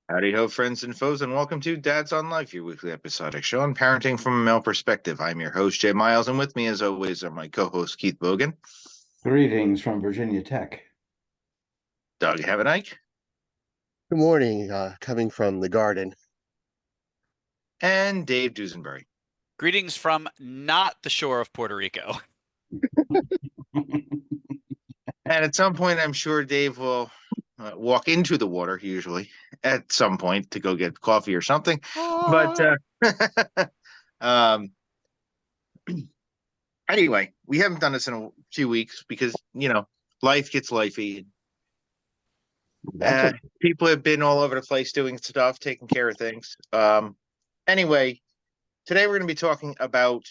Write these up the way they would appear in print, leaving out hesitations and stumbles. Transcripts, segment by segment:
Howdy ho, friends and foes, and welcome to Dad's on Life, your weekly episodic show on parenting from a male perspective. I'm your host, Jay Miles, and with me, as always, are my co-host, Keith Bogan, Greetings from Virginia Tech. Doug Havenike, Good morning, coming from the garden. and Dave Dusenberry. Greetings from not the shore of Puerto Rico. And at some point, I'm sure Dave will walk into the water, usually, at some point to go get coffee or something. But um, anyway, we haven't done this in a few weeks because, life gets lifey. People have been all over the place doing stuff, taking care of things. Anyway, today we're going to be talking about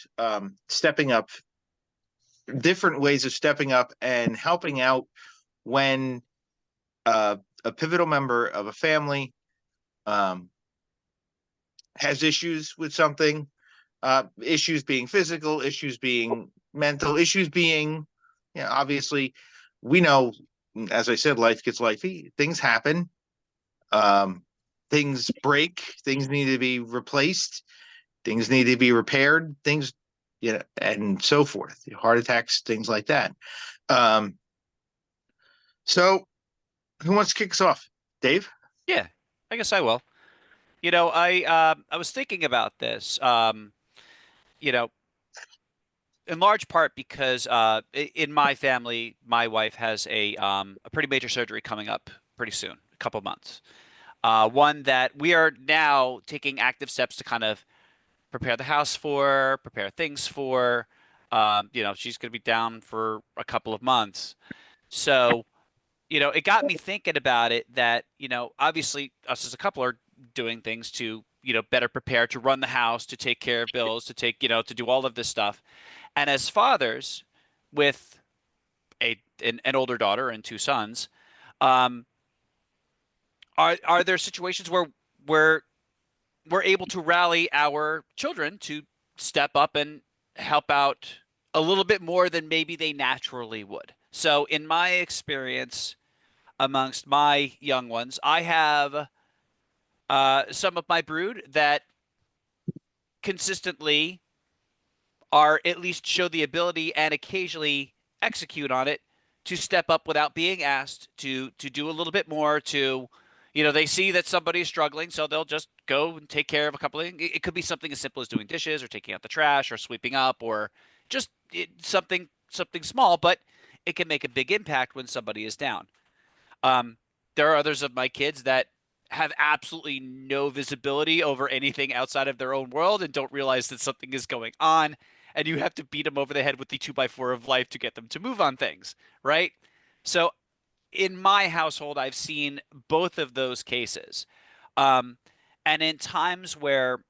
stepping up, different ways of stepping up and helping out when a pivotal member of a family has issues with something, issues being physical, issues being mental, issues being, obviously, we know, as I said, life gets lifey. Things happen. Things break. Things need to be replaced. Things need to be repaired. Things, and so forth. Heart attacks, things like that. So, who wants to kick us off? Dave? Yeah, I guess I will. I was thinking about this. You know, in large part because in my family, my wife has a pretty major surgery coming up pretty soon, a couple months. One that we are now taking active steps to kind of prepare the house for, prepare things for. She's going to be down for a couple of months. So, it got me thinking about it that, obviously us as a couple are doing things to, better prepare to run the house, to take care of bills, to take, to do all of this stuff. And as fathers with an older daughter and two sons, um, are there situations where we're we're able to rally our children to step up and help out a little bit more than maybe they naturally would? So in my experience amongst my young ones, I have some of my brood that consistently are at least show the ability and occasionally execute on it to step up without being asked to do a little bit more to they see that somebody is struggling, so they'll just go and take care of a couple of things. It could be something as simple as doing dishes or taking out the trash or sweeping up or just something small, but it can make a big impact when somebody is down. um, there are others of my kids that have absolutely no visibility over anything outside of their own world and don't realize that something is going on. And you have to beat them over the head with the 2x4 of life to get them to move on things, right? So in my household, I've seen both of those cases. Um, and in times where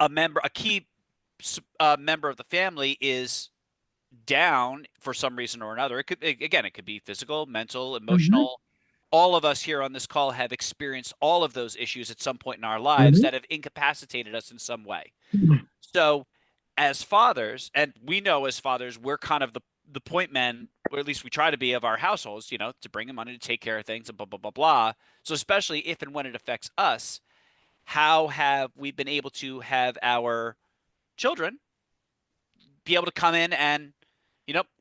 a key member of the family is down for some reason or another. It could be physical, mental, Mm-hmm. emotional. All of us here on this call have experienced all of those issues at some point in our lives Mm-hmm. that have incapacitated us in some way. So, as fathers, and we know as fathers, we're kind of the point men, or at least we try to be of our households, to bring in money to take care of things and blah blah blah blah. So, especially if and when it affects us, how have we been able to have our children be able to come in and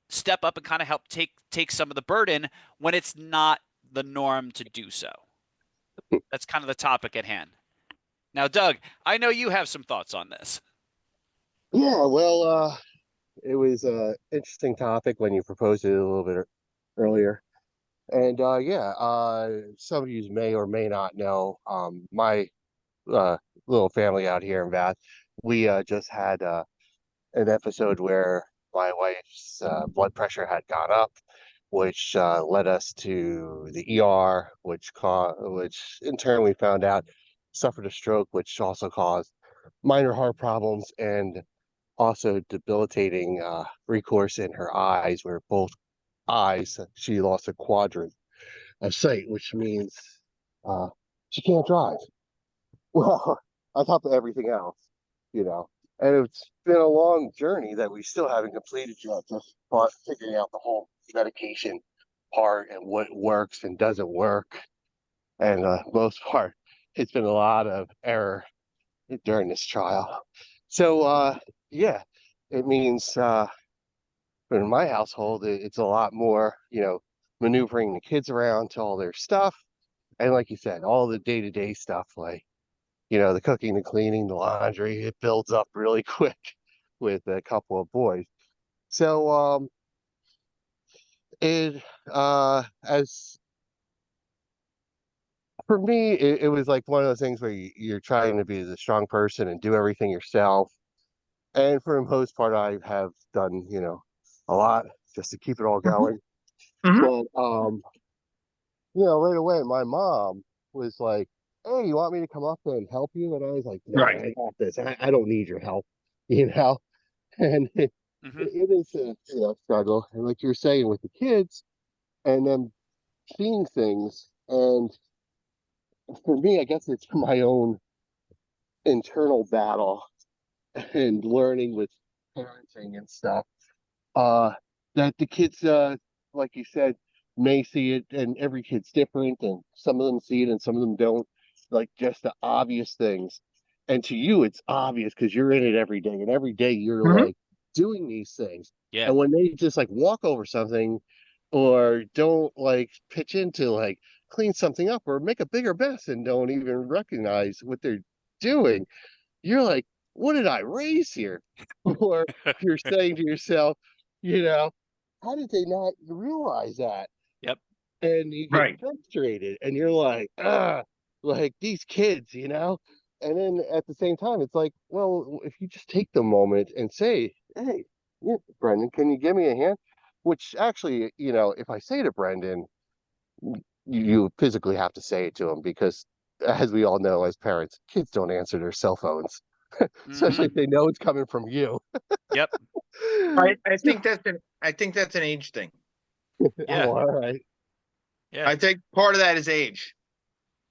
step up and kind of help take some of the burden when it's not the norm to do so? That's kind of the topic at hand. Now, Doug, I know you have some thoughts on this. Yeah, well, it was an interesting topic when you proposed it a little bit earlier. And some of you may or may not know, my uh, little family out here in Bath, we just had an episode where my wife's blood pressure had gone up, which led us to the ER, which in turn we found out suffered a stroke, which also caused minor heart problems and also debilitating recourse in her eyes, where both eyes she lost a quadrant of sight, which means uh, she can't drive. Well, on top of everything else, you know. And it's been a long journey that we still haven't completed yet, just figuring out the whole medication part and what works and doesn't work. And most part, it's been a lot of error during this trial. So yeah, it means in my household it's a lot more, maneuvering the kids around to all their stuff. And like you said, all the day-to-day stuff like, the cooking, the cleaning, the laundry, it builds up really quick with a couple of boys. So it as for me, it was like one of those things where you're trying to be the strong person and do everything yourself. And for the most part, I have done, a lot just to keep it all going. Mhm. But right away, my mom was like, "Hey, you want me to come up and help you?" And I was like, "No, Right. I got this. I don't need your help," you know. And Hmm. it is a struggle. And like you're saying with the kids, and them seeing things, and for me, I guess it's my own internal battle and learning with parenting and stuff. Uh, that the kids, like you said, may see it, and every kid's different, and some of them see it and some of them don't. Like just the obvious things, and to you, it's obvious because you're in it every day, and every day you're Mhm. like doing these things. Yeah. And when they just like walk over something, or don't like pitch into like clean something up or make a bigger mess and don't even recognize what they're doing, you're like, what did I raise here? Or you're saying to yourself, you know, how did they not realize that? Yep. And you get Right. frustrated and you're like, like these kids, And then at the same time, it's like, well, if you just take the moment and say, hey, yeah, Brendan, can you give me a hand? Which actually, if I say to Brendan, you physically have to say it to him because, as we all know as parents, kids don't answer their cell phones, especially Hmm. if they know it's coming from you. Yep. I think that's an age thing. Yeah. Oh, all right. Yeah. I think part of that is age.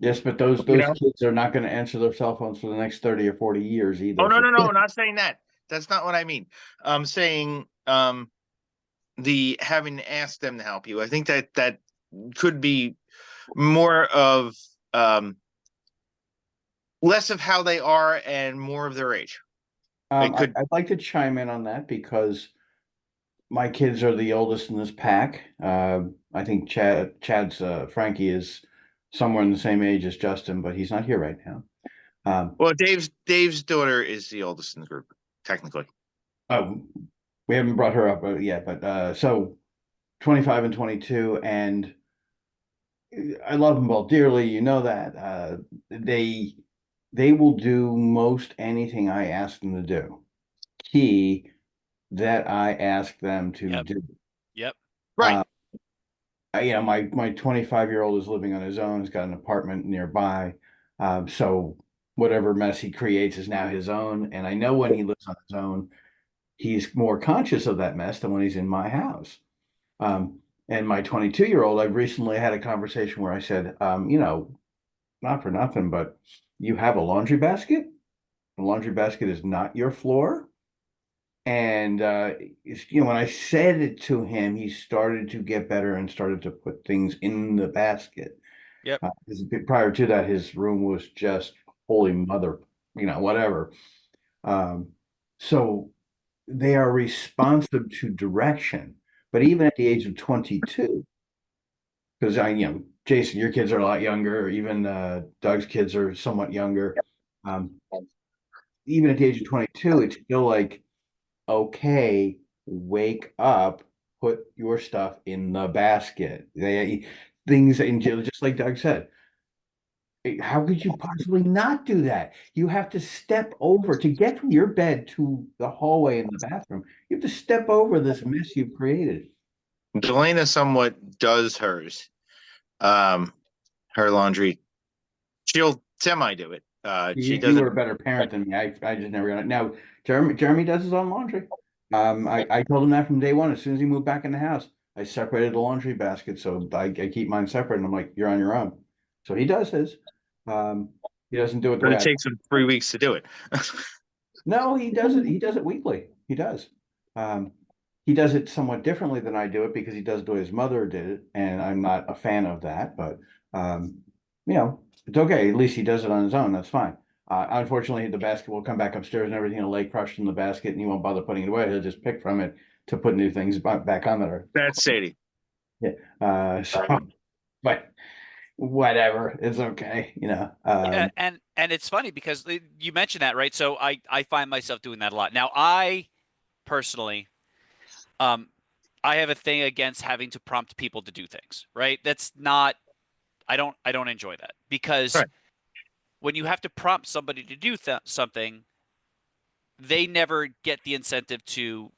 Yes, but those You those know? kids are not going to answer their cell phones for the next 30 or 40 years Oh either. no, So no, no, not saying that. That's not what I mean. I'm saying the having to ask them to help you. I think that could be more of less of how they are and more of their age. It could I'd like to chime in on that because my kids are the oldest in this pack. I think Chad's Frankie is somewhere in the same age as Justin, but he's not here right now. well, Dave's daughter is the oldest in the group, technically. Oh, we haven't brought her up yet, but so 25 and 22, and I love them both dearly. You know that. They will do most anything I ask them to do. Key that I ask them to Yep. do. Yep. Right. Uh, my 25-year-old is living on his own. He's got an apartment nearby. So whatever mess he creates is now his own. And I know when he lives on his own, he's more conscious of that mess than when he's in my house. And my 22-year-old, I've recently had a conversation where I said, not for nothing, but you have a laundry basket. The laundry basket is not your floor. And when I said it to him, he started to get better and started to put things in the basket. Yep. Prior to that, his room was just holy mother, whatever. Um, so they are responsive to direction. But even at the age of 22, because Jason, your kids are a lot younger. Even Doug's kids are somewhat younger. Um, Even at the age of 22, it's still like, okay, wake up, put your stuff in the basket. Things in jail, just like Doug said. How could you possibly not do that? You have to step over to get from your bed to the hallway in the bathroom. You have to step over this mess you've created. Delana somewhat does hers. Um, her laundry. She'll semi do it. She You were doesn't. a better parent than me. I just never got it. Now, Jeremy does his own laundry. I told him that from day one. As soon as he moved back in the house, I separated the laundry basket. So I keep mine separate. And I'm like, you're on your own. So he does his. Um, he doesn't do it the But way it takes him 3 weeks to do it. No, he does it. He does it weekly. He does. Um, he does it somewhat differently than I do it because he does it the way his mother did it. And I'm not a fan of that, but, you know, it's okay. At least he does it on his own. That's fine. Unfortunately, the basket will come back upstairs and everything will lay crushed in the basket, and he won't bother putting it away. He'll just pick from it to put new things back on there. That's Sadie. So, but whatever, it's okay. Yeah, and it's funny because you mentioned that, right? So I find myself doing that a lot. Now, I personally, um, I have a thing against having to prompt people to do things, right? That's not, I don't enjoy that because Right. when you have to prompt somebody to do something, they never get the incentive to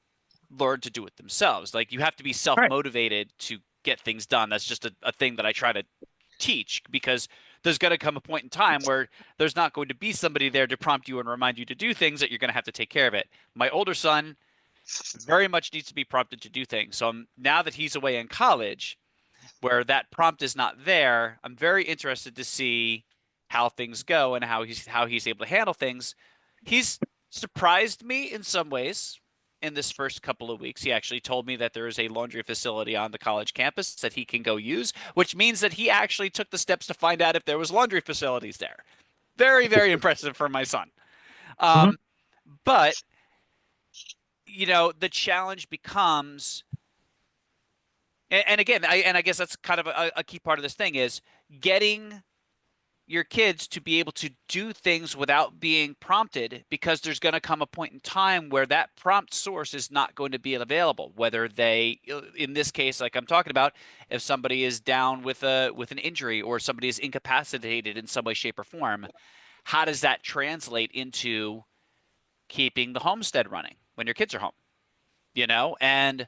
learn to do it themselves. Like you have to be Right. self-motivated to get things done. That's just a thing that I try to teach because there's going to come a point in time where there's not going to be somebody there to prompt you and remind you to do things that you're going to have to take care of it. My older son very much needs to be prompted to do things. So now that he's away in college, where that prompt is not there, I'm very interested to see how things go and how he's able to handle things. He's surprised me in some ways in this first couple of weeks. He actually told me that there is a laundry facility on the college campus that he can go use, which means that he actually took the steps to find out if there was laundry facilities there. Very, very impressive for my son. Mhm. But the challenge becomes, and again, I guess that's kind of a key part of this thing is getting your kids to be able to do things without being prompted, because there's going to come a point in time where that prompt source is not going to be available, whether they, in this case like I'm talking about, if somebody is down with an injury or somebody is incapacitated in some way, shape, or form. How does that translate into keeping the homestead running when your kids are home? And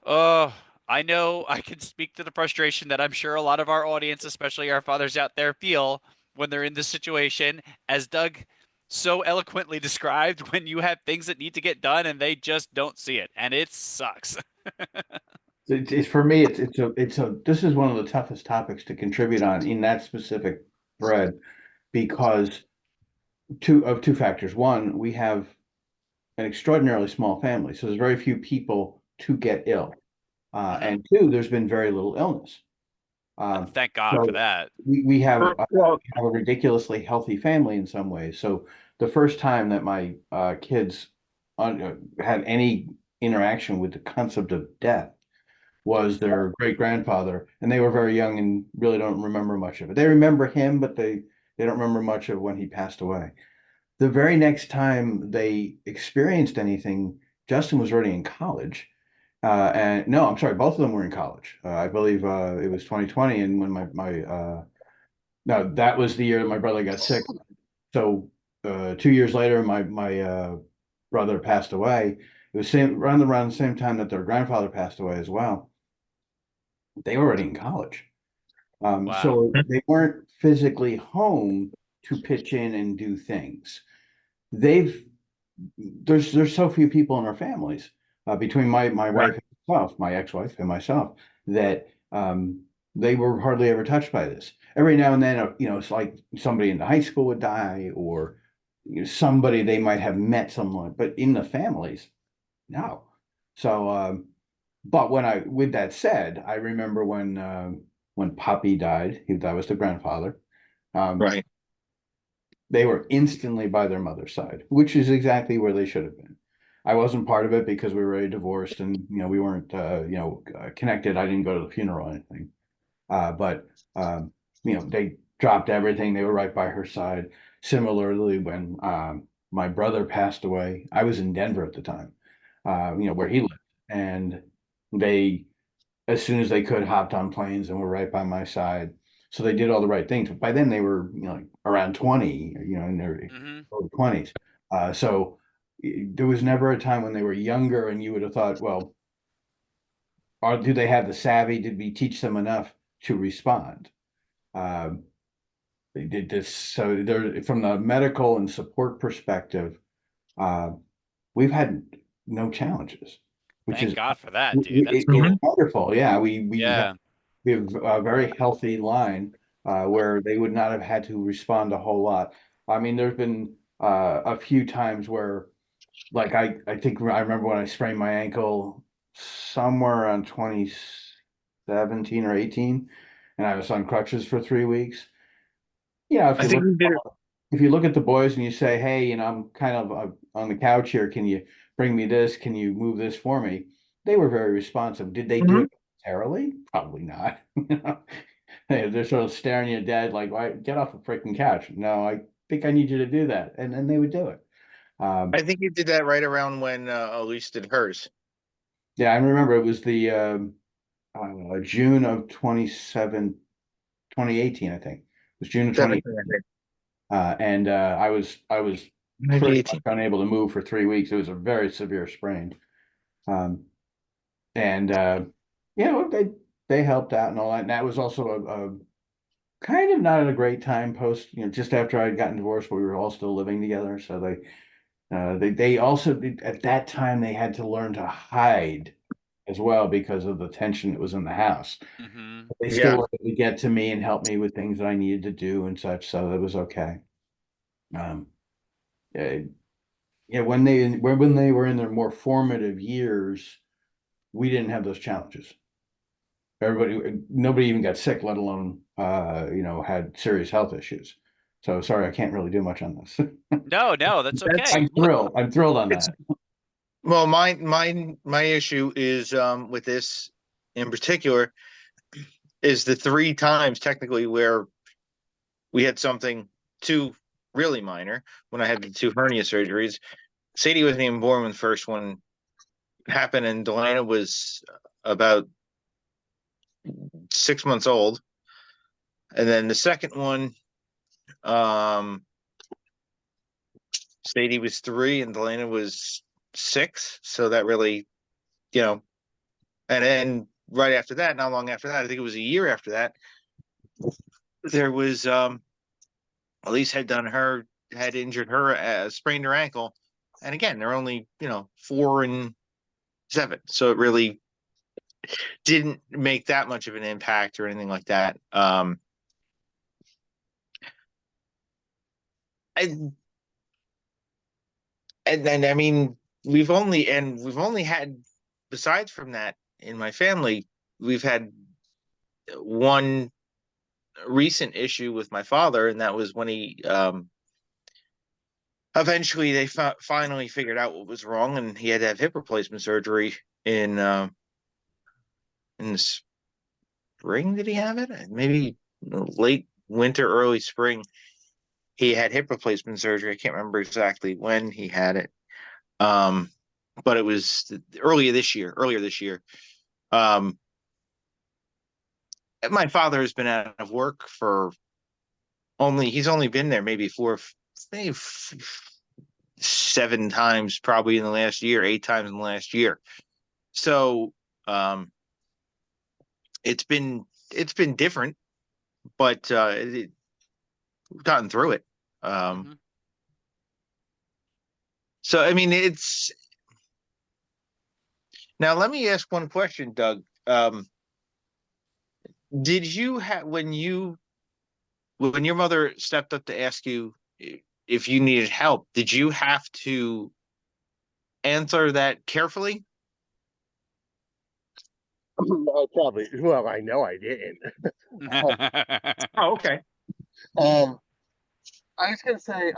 oh, I know I can speak to the frustration that I'm sure a lot of our audience, especially our fathers out there, feel when they're in this situation, as Doug so eloquently described, when you have things that need to get done and they just don't see it, and it sucks. it's for me. This is one of the toughest topics to contribute on in that specific thread because two factors. One, we have an extraordinarily small family, so there's very few people to get ill. And two, there's been very little illness. Thank God for So that. we Well, have a ridiculously healthy family in some ways. So the first time that my kids had any interaction with the concept of death was their great grandfather, and they were very young and really don't remember much of it. They remember him, but they don't remember much of when he passed away. The very next time they experienced anything, Justin was already in college. And no, I'm sorry, both of them were in college. I believe it was 2020, and when no, that was the year my brother got sick. So 2 years later, my brother passed away. It was around the same time that their grandfather passed away as well. They were already in college. Wow. So they weren't physically home to pitch in and do things. They've there's so few people in our families between my right. wife and myself, my ex-wife and myself, that they were hardly ever touched by this. Every now and then, it's like somebody in the high school would die, or somebody they might have met someone, but in the families, no. So, but with that said, I remember when Poppy died, that was the grandfather. Um, Right. they were instantly by their mother's side, which is exactly where they should have been. I wasn't part of it because we were already divorced and we weren't connected. I didn't go to the funeral or anything. But they dropped everything. They were right by her side. Similarly, when my brother passed away, I was in Denver at the time, where he lived, and they, as soon as they could, hopped on planes and were right by my side. So they did all the right things. But by then they were, like around 20, in their Hmm. early 20s. So there was never a time when they were younger and you would have thought, well, do they have the savvy? Did we teach them enough to respond? Um, they did this. So there, from the medical and support perspective, uh, we've had no challenges, which Thank is God for that, dude. That's it's Mhm. cool. wonderful. Yeah, Yeah. we have a very healthy line where they would not have had to respond a whole lot. I mean, there's been a few times where, like, I think I remember when I sprained my ankle somewhere around 2017 or 18, and I was on crutches for 3 weeks. Yeah, I think you did it. if you look at the boys and you say, hey, I'm kind of on the couch here. Can you bring me this? Can you move this for me? They were very responsive. Did they do Mhm. it terribly? Probably not. They're sort of staring at dad like, why get off the freaking couch? No, I think I need you to do that. And then they would do it. I think you did that right around when Elise did hers. Yeah, I remember it was the June of 2018, I think. It was June of 20. 17, I think. And I was Maybe pretty 18. much unable to move for 3 weeks. It was a very severe sprain. Um, and they helped out and all that. And that was also a kind of not at a great time post, just after I'd gotten divorced, but we were all still living together. So they also at that time they had to learn to hide as well because of the tension that was in the house. Hmm. They Yeah. still wanted to get to me and help me with things that I needed to do and such, so it was okay. Yeah, yeah, when they were in their more formative years, we didn't have those challenges. Nobody even got sick, let alone had serious health issues. So sorry, I can't really do much on this. No, no, that's That's okay. I'm Look, thrilled. I'm thrilled on it's that. well, my issue is with this in particular is the 3 times technically where we had something too really minor when I had the 2 hernia surgeries. Sadie wasn't even born when the first one happened, and Delana was about 6 months old. And then the second one, um, Sadie was 3 and Delana was 6. So that really, you know, and then right after that, not long after that, I think it was a year after that, there was Elise had injured her, sprained her ankle. And again, they're only, 4 and 7. So it really didn't make that much of an impact or anything like that. And then I mean, we've only had, besides from that, in my family, we've had one recent issue with my father, and that was when he eventually they finally figured out what was wrong, and he had to have hip replacement surgery in the spring. Did he have it? Maybe late winter, early spring. He had hip replacement surgery. I can't remember exactly when he had it. But it was earlier this year. Um, my father has been out of work for he's only been there maybe 7 times probably in the last year, 8 times in the last year. So, it's been different, but we've gotten through it. hmm So I mean, now let me ask one question, Doug. Did you have when your mother stepped up to ask you if you needed help, did you have to answer that carefully? I know I didn't. Oh, okay. Um, I was gonna say,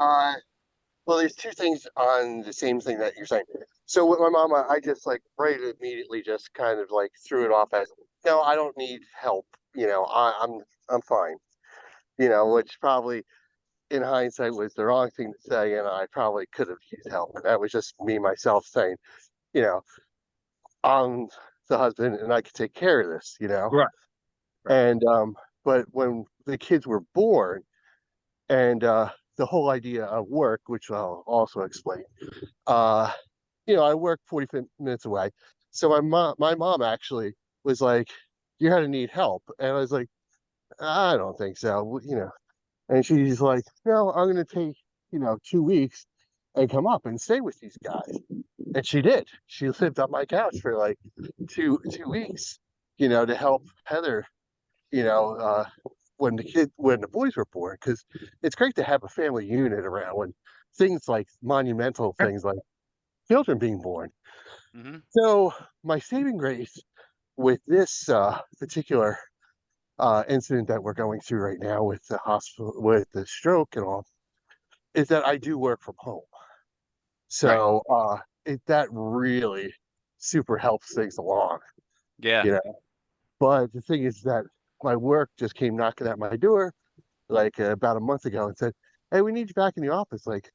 well, there's two things on the same thing that you're saying. So with my mom, I just like right immediately just kind of like threw it off as, no, I don't need help. I'm fine. Which probably in hindsight was the wrong thing to say, and I probably could have used help. That was just me myself saying, you know, I'm the husband and I could take care of this. Right. Right. And but when the kids were born, and the whole idea of work, which I'll also explain, uh, I work 40 minutes away. So my mom actually was like, "You're gonna need help," and I was like, "I don't think so," And she's like, "No, I'm gonna take 2 weeks and come up and stay with these guys." And she did. She lived on my couch for like two weeks, to help Heather, you know, uh, when the boys were born, because it's great to have a family unit around when things like monumental things like children being born. hmm So my saving grace with this particular incident that we're going through right now with the hospital, with the stroke and all, is that I do work from home. Right. So that really super helps things along, Yeah. you know. But the thing is that my work just came knocking at my door like about a month ago and said, "Hey, we need you back in the office like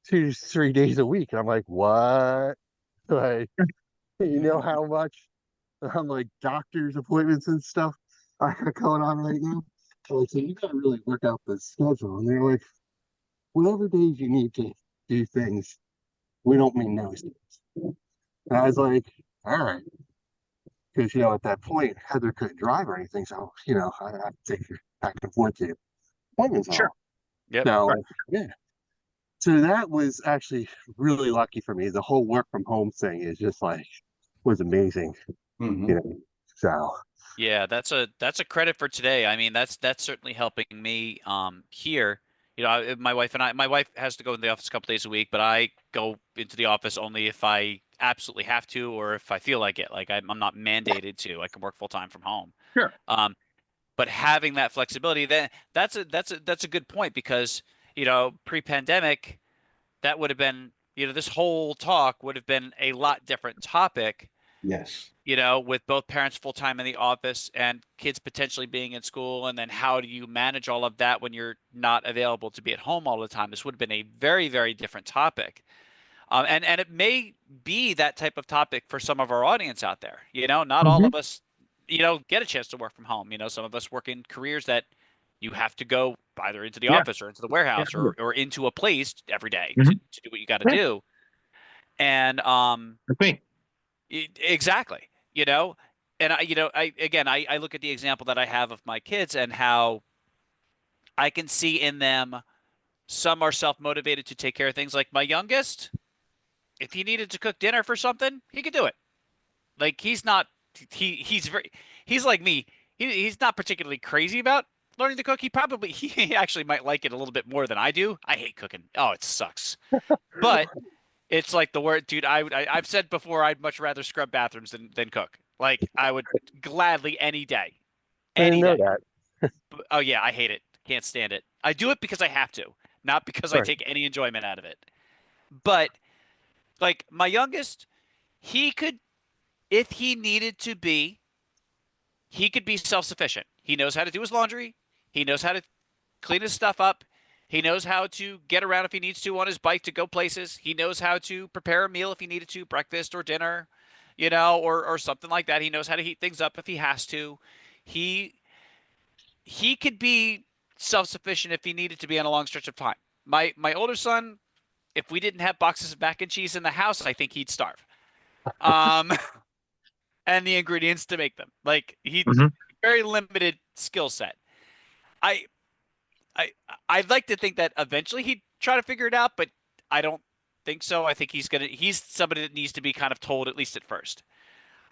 2 to 3 days a week." And I'm like, "What?" Like, you know how much I'm like doctor's appointments and stuff I got going on right now. So I said, "You gotta really work out the schedule." And they're like, "Whatever days you need to do things, we don't mean those days." And I was like, "All right." Because, at that point, Heather couldn't drive or anything. So, I have to take her back and forth to appointments and Sure. all. Yep. Right. So, yeah. So that was actually really lucky for me. The whole work from home thing is just like, was amazing, Mhm. you know. So, Yeah, that's a credit for today. I mean, that's certainly helping me here. You know, my wife has to go in the office a couple days a week, but I go into the office only if I absolutely have to or if I feel like it. Like I'm not mandated to. I can work full time from home. Sure. Um, but having that flexibility, then that's a good point because, pre-pandemic, that would have been, this whole talk would have been a lot different topic, Yes. with both parents full time in the office and kids potentially being in school. And then how do you manage all of that when you're not available to be at home all the time? This would have been a very, very different topic. And it may be that type of topic for some of our audience out there. Not all Mhm. of us, get a chance to work from home. Some of us work in careers that you have to go either into the Yeah. office or into the Yeah. warehouse or into a place every day to, Mhm. to do what you got to Yeah. do. And That's me. Exactly. You know, and I look at the example that I have of my kids and how I can see in them some are self-motivated to take care of things. Like my youngest, if he needed to cook dinner for something, he could do it. Like he's like me. He's not particularly crazy about learning to cook. He actually might like it a little bit more than I do. I hate cooking. Oh, it sucks. But it's like the word, dude. I've said before, I'd much rather scrub bathrooms than cook. Like I would gladly I didn't any know day. that. Oh yeah, I hate it. Can't stand it. I do it because I have to, not because I Right. take any enjoyment out of it. But like my youngest, he could, if he needed to be, he could be self-sufficient. He knows how to do his laundry. He knows how to clean his stuff up. He knows how to get around if he needs to on his bike to go places. He knows how to prepare a meal if he needed to, breakfast or dinner, or something like that. He knows how to heat things up if he has to. He he could be self-sufficient if he needed to be on a long stretch of time. My older son, if we didn't have boxes of mac and cheese in the house, I think he'd starve. Um, and the ingredients to make them. Like he Mhm. very limited skill set. I I I'd like to think that eventually he'd try to figure it out, but I don't think so. I think he's somebody that needs to be kind of told at least at first.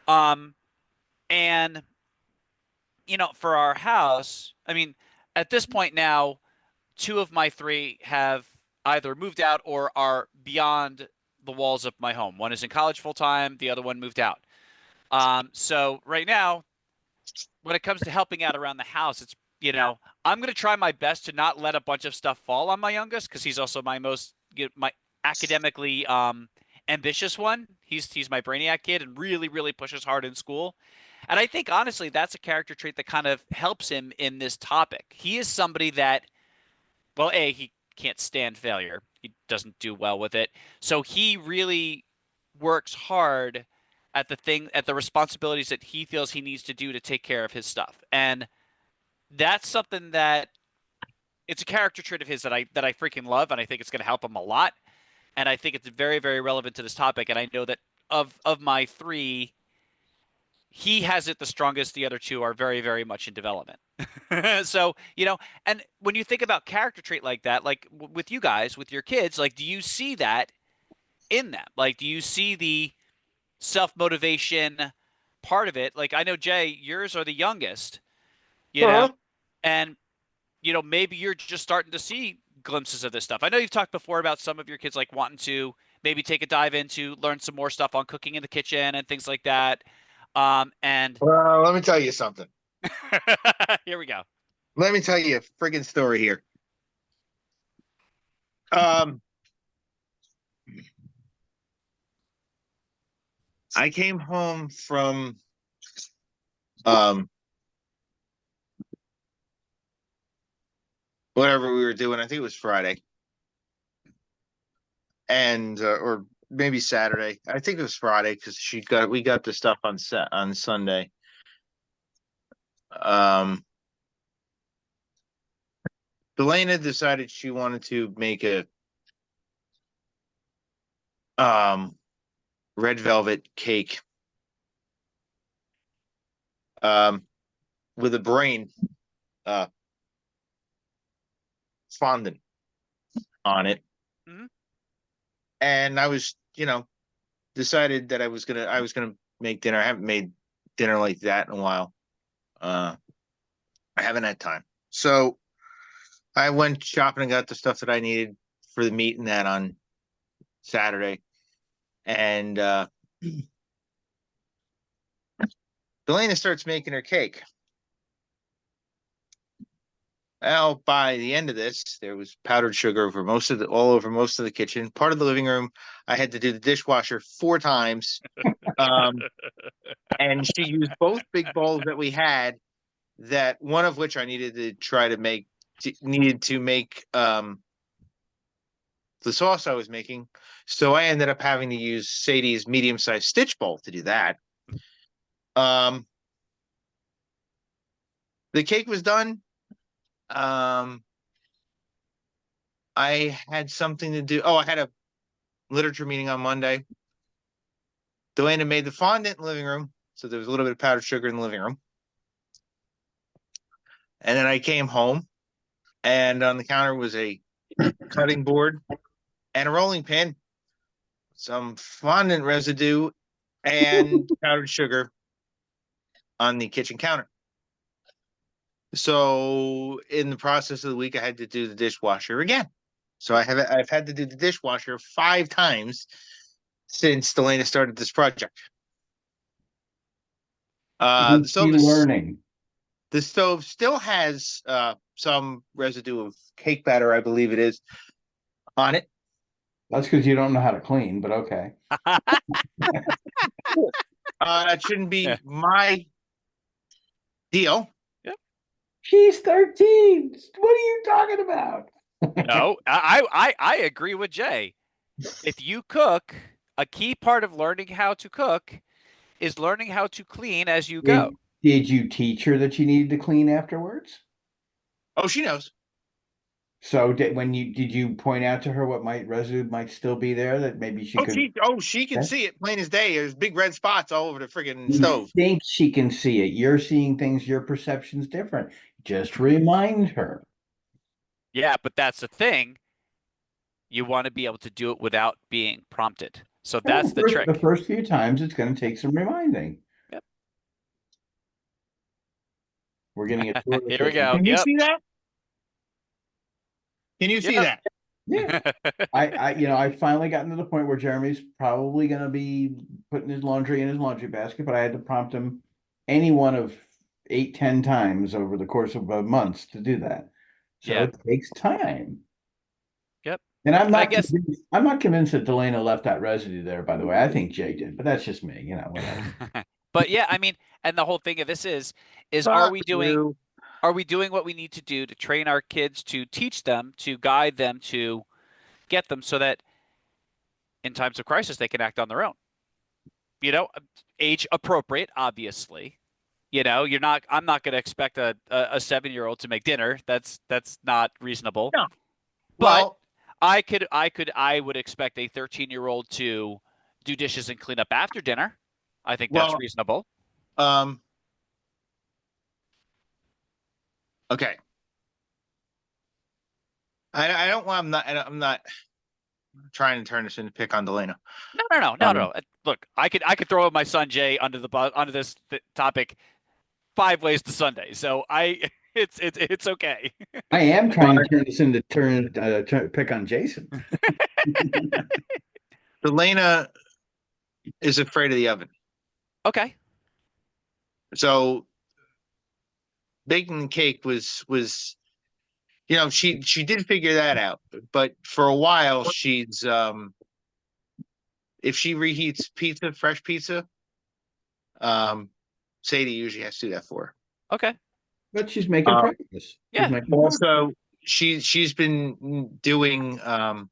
Um and for our house, I mean, at this point now, two of my three have either moved out or are beyond the walls of my home. One is in college full time, the other one moved out. So right now, when it comes to helping out around the house, it's I'm gonna try my best to not let a bunch of stuff fall on my youngest because he's also my academically ambitious one. He's my brainiac kid and really really pushes hard in school. And I think honestly that's a character trait that kind of helps him in this topic. He is somebody that, well, he can't stand failure. He doesn't do well with it. So he really works hard at the responsibilities that he feels he needs to do to take care of his stuff. And that's something that it's a character trait of his that I freaking love and I think it's going to help him a lot. And I think it's very very relevant to this topic and I know that of my three, he has it the strongest. The other two are very, very much in development. So, and when you think about character trait like that, like with you guys, with your kids, like, do you see that in them? Like, do you see the self motivation part of it? Like, I know, Jay, yours are the youngest, you know, Uh-huh. and, maybe you're just starting to see glimpses of this stuff. I know you've talked before about some of your kids like wanting to maybe take a dive into learn some more stuff on cooking in the kitchen and things like that. And Well, let me tell you something. Here we go. Let me tell you a friggin' story here. Um, I came home from um whatever we were doing. I think it was Friday, and or maybe Saturday. I think it was Friday because we got the stuff on Sunday. Um, Delana decided she wanted to make a um red velvet cake with a brain uh fondant on it. Mhm. And I was, decided that I was gonna make dinner. I haven't made dinner like that in a while. I haven't had time. So I went shopping and got the stuff that I needed for the meat and that on Saturday. And Delana starts making her cake. Well, by the end of this, there was powdered sugar all over most of the kitchen. Part of the living room, I had to do the dishwasher 4 times. And she used both big bowls that we had, that one of which I needed to try to make needed to make the sauce I was making. So I ended up having to use Sadie's medium-sized stitch bowl to do that. Um the cake was done. I had something to do. Oh, I had a literature meeting on Monday. Delana made the fondant in the living room, so there was a little bit of powdered sugar in the living room. And then I came home, and on the counter was a cutting board and a rolling pin, some fondant residue, and powdered sugar on the kitchen counter. So in the process of the week, I had to do the dishwasher again. So I've had to do the dishwasher 5 times since Delana started this project. The stove Keep learning. the stove still has some residue of cake batter, I believe it is, on it. That's because you don't know how to clean, but okay. That shouldn't be my deal. She's 13. What are you talking about? No, I agree with Jay. If you cook, a key part of learning how to cook is learning how to clean as you go. Did you teach her that you needed to clean afterwards? Oh, she knows. So did you point out to her what residue might still be there that maybe she could? She can Okay. see it plain as day. There's big red spots all over the friggin' You stove. think she can see it? You're seeing things. Your perception's different. Just remind her. Yeah, but that's the thing. You want to be able to do it without being prompted. So that's the trick. The first few times, it's going to take some reminding. Yep. We're getting a tour of the Here we kitchen. go. Can you Yep. see that? Can you see Yep. that? Yeah. I finally gotten to the point where Jeremy's probably going to be putting his laundry in his laundry basket, but I had to prompt him any one of 8, 10 times over the course of months to do that. So Yeah. it takes time. Yep. And And I guess I'm not convinced that Delana left that residue there, by the way. I think Jay did, but that's just me, whatever. but yeah, I mean, and the whole thing of this is are we doing what we need to do to train our kids, to teach them, to guide them, to get them so that in times of crisis they can act on their own? Age appropriate, obviously. I'm not going to expect a 7-year-old to make dinner. That's not reasonable. No. But Well, I would expect a 13-year-old to do dishes and clean up after dinner. I think that's reasonable. Okay. I don't want. I'm not trying to turn this into pick on Delana. No. Look, I could throw my son Jay under this topic 5 ways to Sunday. So it's okay. I am trying to turn this into pick on Jason. Delana is afraid of the oven. Okay. So baking the cake you know, she did figure that out, but for a while she's if she reheats pizza, fresh pizza, Sadie usually has to do that for her. Okay. But she's making Um, progress. She's Yeah. making progress. Also, she's been doing I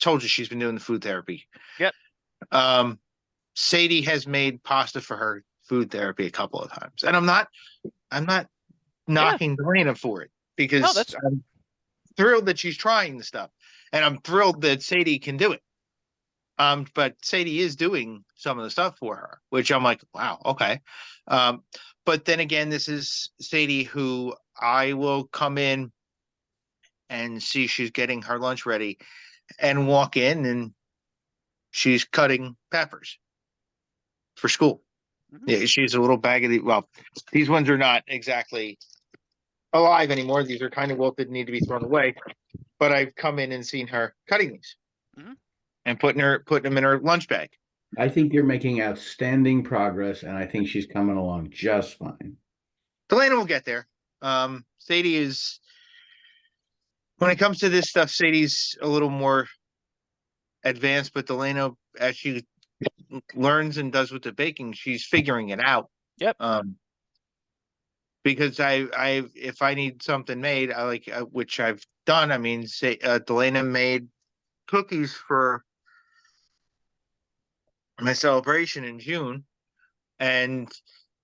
told you she's been doing the food therapy. Yep. Sadie has made pasta for her food therapy a couple of times, and I'm not knocking Delana for it because that's- I'm thrilled that she's trying the stuff, and I'm thrilled that Sadie can do it. But Sadie is doing some of the stuff for her, which I'm like, wow, okay. But then again, this is Sadie who I will come in and see she's getting her lunch ready and walk in and she's cutting peppers for school. Mhm. Yeah, she's a little baggedy. Well, these ones are not exactly alive anymore. These are kind of wilted, need to be thrown away. But I've come in and seen her cutting these Mhm. and putting them in her lunch bag. I think you're making outstanding progress, and I think she's coming along just fine. Delana will get there. Sadie is, when it comes to this stuff, Sadie's a little more advanced, but Delana, as she learns and does with the baking, she's figuring it out. Yep. Because if I need something made, I like, which I've done. I mean, say, Delana made cookies for my celebration in June. And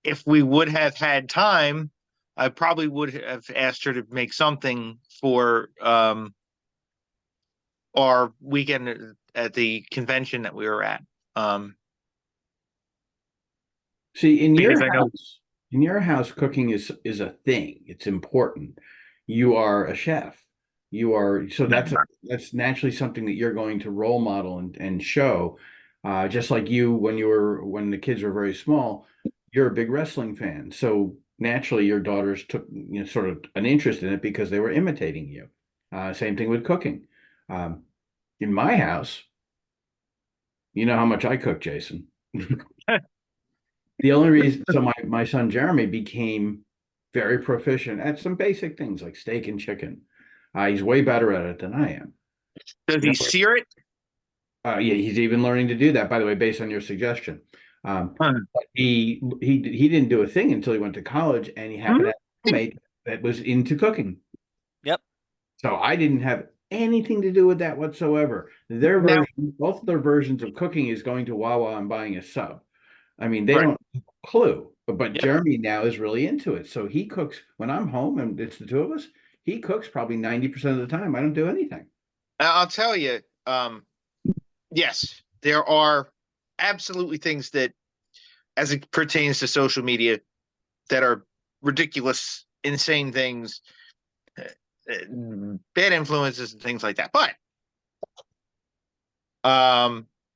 if we would have had time, I probably would have asked her to make something for our weekend at the convention that we were at. See, Because I know- in your house, cooking is a thing. It's important. You are a chef. You are so that's naturally something that you're going to role model and show. Just like you when the kids were very small, you're a big wrestling fan. So naturally, your daughters took sort of an interest in it because they were imitating you. Same thing with cooking. In my house, you know how much I cook, Jason. The only reason, so my son Jeremy became very proficient at some basic things like steak and chicken. He's way better at it than I am. Does he sear it? Yeah, he's even learning to do that, by the way, based on your suggestion. But he didn't do a thing until he went to college, and he happened to have a roommate that was into cooking. Yep. So I didn't have anything to do with that whatsoever. Both of their versions of cooking is going to Wawa and buying a sub. I mean, they don't have a clue. But Yep. Jeremy now is really into it. So he cooks when I'm home and it's the two of us. He cooks probably 90% of the time. I don't do anything. I'll tell you, yes, there are absolutely things that, as it pertains to social media, that are ridiculous, insane things, bad influences and things like that. But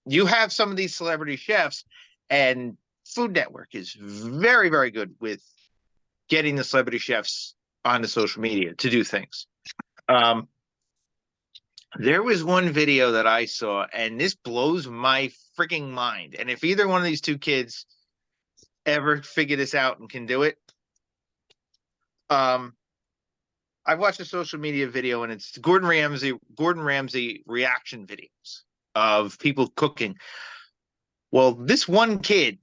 you have some of these celebrity chefs, and Food Network is very, very good with getting the celebrity chefs onto social media to do things. There was one video that I saw, and this blows my freaking mind. And if either one of these two kids ever figure this out and can do it, I watched a social media video, and it's Gordon Ramsay reaction videos of people cooking. Well, this one kid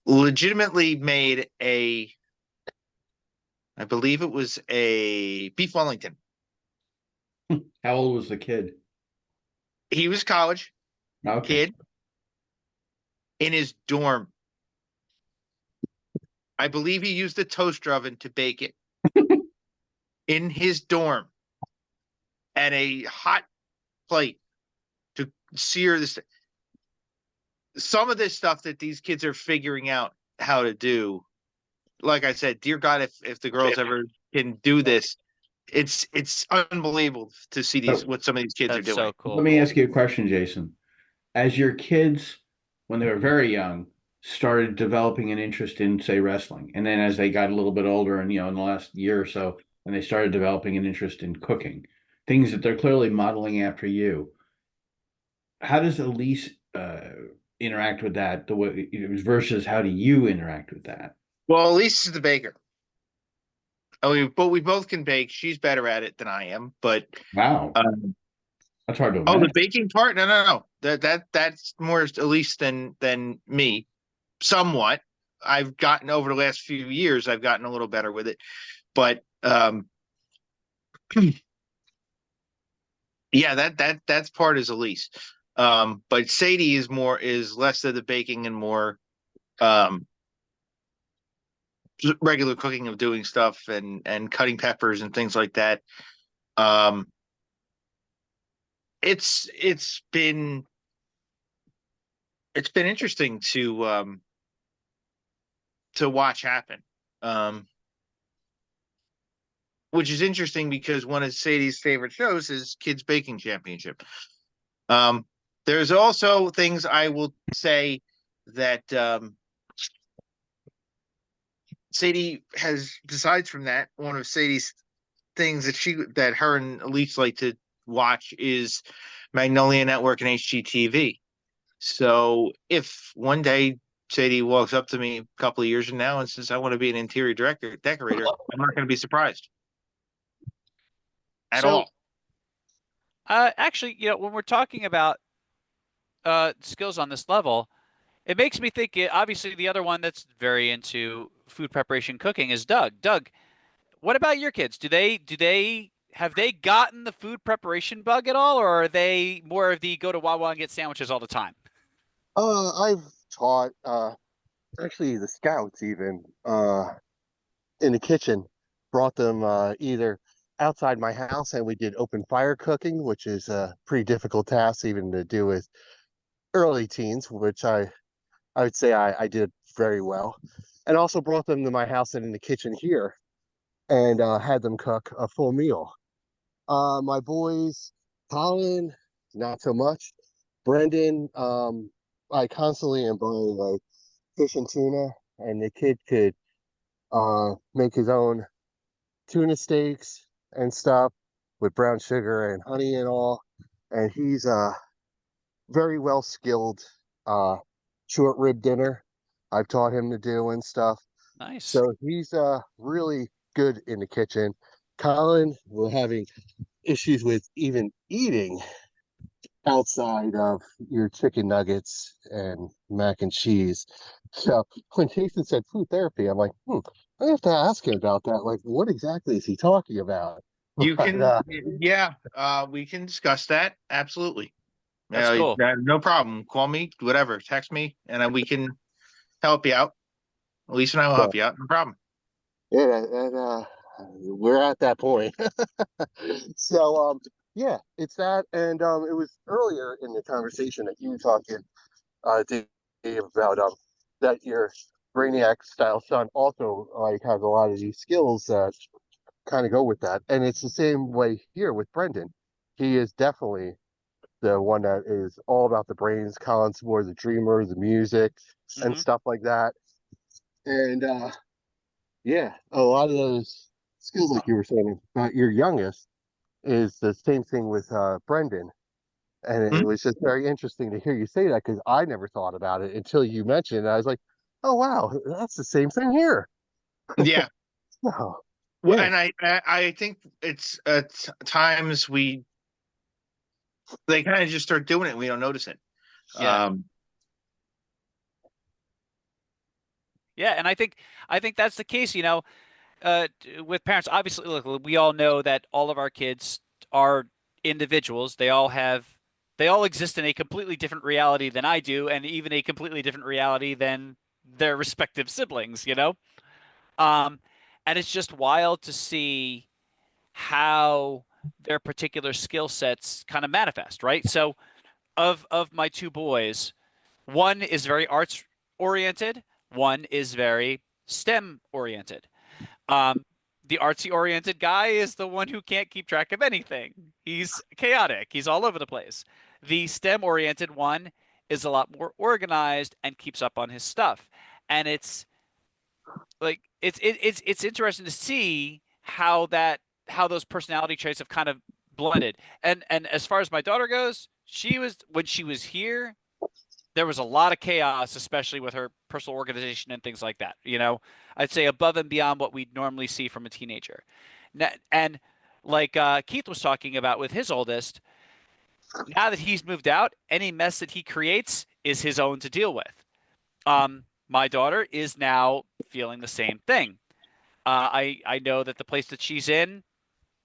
legitimately made I believe it was a beef Wellington. How old was the kid? He was college Okay. kid in his dorm. I believe he used the toaster oven to bake it in his dorm and a hot plate to sear this. Some of this stuff that these kids are figuring out how to do, like I said, dear God, if the girls ever can do this, it's unbelievable to see what some of these kids are That's doing. so cool. Let me ask you a question, Jason. As your kids, when they were very young, started developing an interest in, say, wrestling, and then as they got a little bit older and, in the last year or so, when they started developing an interest in cooking, things that they're clearly modeling after you, how does Elise interact with that the way versus how do you interact with that? Well, Elise is the baker. But we both can bake. She's better at it than I am. But Wow, um, that's hard to oh, the imagine. baking part? No. That's more Elise than me. Somewhat. I've gotten over the last few years. I've gotten a little better with it. But yeah, that's part is Elise. But Sadie is less of the baking and more um regular cooking of doing stuff and cutting peppers and things like that. Um, it's been interesting to watch happen. Um, which is interesting because one of Sadie's favorite shows is Kids Baking Championship. Um, there's also things I will say that Sadie has, besides from that, one of Sadie's things that her and Elise like to watch is Magnolia Network and HGTV. So if one day Sadie walks up to me a couple of years from now and says, I want to be an interior decorator, I'm not going to be surprised at So, all. actually, when we're talking about skills on this level, it makes me think. Obviously, the other one that's very into food preparation, cooking is Doug. Doug, what about your kids? Do they have they gotten the food preparation bug at all, or are they more of the go to Wawa and get sandwiches all the time? I've taught actually the scouts even in the kitchen, brought them either outside my house and we did open fire cooking, which is a pretty difficult task even to do with early teens, which I would say I did very well. And also brought them to my house and in the kitchen here and had them cook a full meal. My boys, Colin, not so much. Brendan, I constantly am buying like fish and tuna, and the kid could make his own tuna steaks and stuff with brown sugar and honey and all. And he's very well skilled short rib dinner. I've taught him to do and stuff. Nice. So he's really good in the kitchen. Colin, we're having issues with even eating outside of your chicken nuggets and mac and cheese. So when Jason said food therapy, I'm like, I have to ask him about that. Like, what exactly is he talking about? You But can, yeah, we can discuss that. Absolutely. That's cool. No problem. Call me, whatever, text me, and we can help you out. Elise and I will yeah, help you out. No problem. yeah, and we're at that point. So yeah, it's that, and it was earlier in the conversation that you were talking, Dave, about that your Brainiac style son also like has a lot of these skills that kind of go with that, and it's the same way here with Brendan. He is definitely the one that is all about the brains. Colin's more the dreamer, the music, and Hmm. stuff like that. And yeah, a lot of those skills, like you were saying about your youngest, is the same thing with Brendan. And it Mhm. was just very interesting to hear you say that because I never thought about it until you mentioned it. I was like, oh, wow, that's the same thing here. Yeah. Oh, Well, yeah, and I think it's at times they kind of just start doing it and we don't notice it. Yeah. Um, Yeah, and I think that's the case. With parents. Obviously, look, we all know that all of our kids are individuals. They all exist in a completely different reality than I do, and even a completely different reality than their respective siblings. Um, and it's just wild to see how their particular skill sets kind of manifest, right? So, of my two boys, one is very arts oriented, one is very STEM oriented. Um, the artsy oriented guy is the one who can't keep track of anything. He's chaotic. He's all over the place. The STEM oriented one is a lot more organized and keeps up on his stuff. And it's like it's interesting to see how those personality traits have kind of blended. And as far as my daughter goes, she was when she was here, there was a lot of chaos, especially with her personal organization and things like that. I'd say above and beyond what we'd normally see from a teenager. And like Keith was talking about with his oldest, now that he's moved out, any mess that he creates is his own to deal with. My daughter is now feeling the same thing. I know that the place that she's in,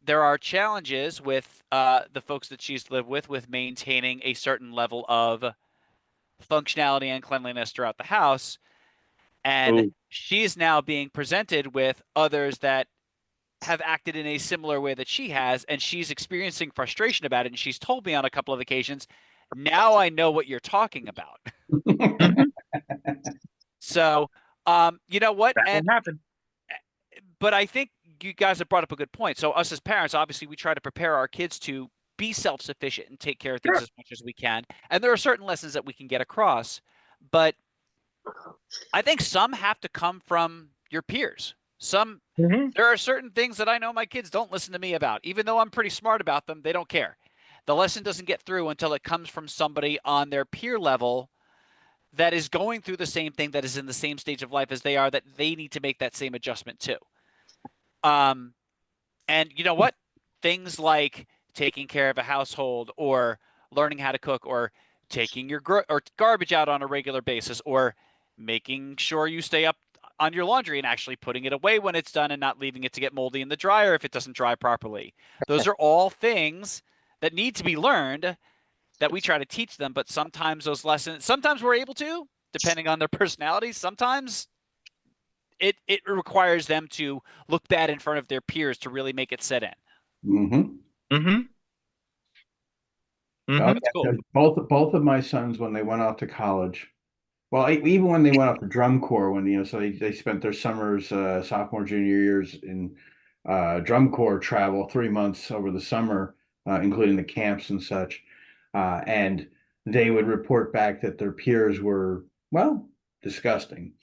there are challenges with the folks that she's lived with maintaining a certain level of functionality and cleanliness throughout the house. And Ooh. she is now being presented with others that have acted in a similar way that she has, and she's experiencing frustration about it. And she's told me on a couple of occasions, now I know what you're talking about. Mhm. So, you know what? That will happen. But I think you guys have brought up a good point. So us as parents, obviously, we try to prepare our kids to be self-sufficient and take care of things Sure. as much as we can. And there are certain lessons that we can get across, but I think some have to come from your peers. Mhm. There are certain things that I know my kids don't listen to me about. Even though I'm pretty smart about them, they don't care. The lesson doesn't get through until it comes from somebody on their peer level that is going through the same thing, that is in the same stage of life as they are, that they need to make that same adjustment too. Um, and you know what? Things like taking care of a household, or learning how to cook, or taking your or garbage out on a regular basis, or making sure you stay up on your laundry and actually putting it away when it's done and not leaving it to get moldy in the dryer if it doesn't dry properly. Those are all things that need to be learned, that we try to teach them, but sometimes those lessons, sometimes we're able to, depending on their personality. Sometimes it requires them to look bad in front of their peers to really make it set in. Mhm. Mhm. Oh, Mhm. yeah, It's cool. 'cause both of my sons, when they went off to college, well, even when they went off to drum corps, when so they spent their summers, sophomore, junior years in drum corps travel 3 months over the summer, including the camps and such, and they would report back that their peers were, well, disgusting.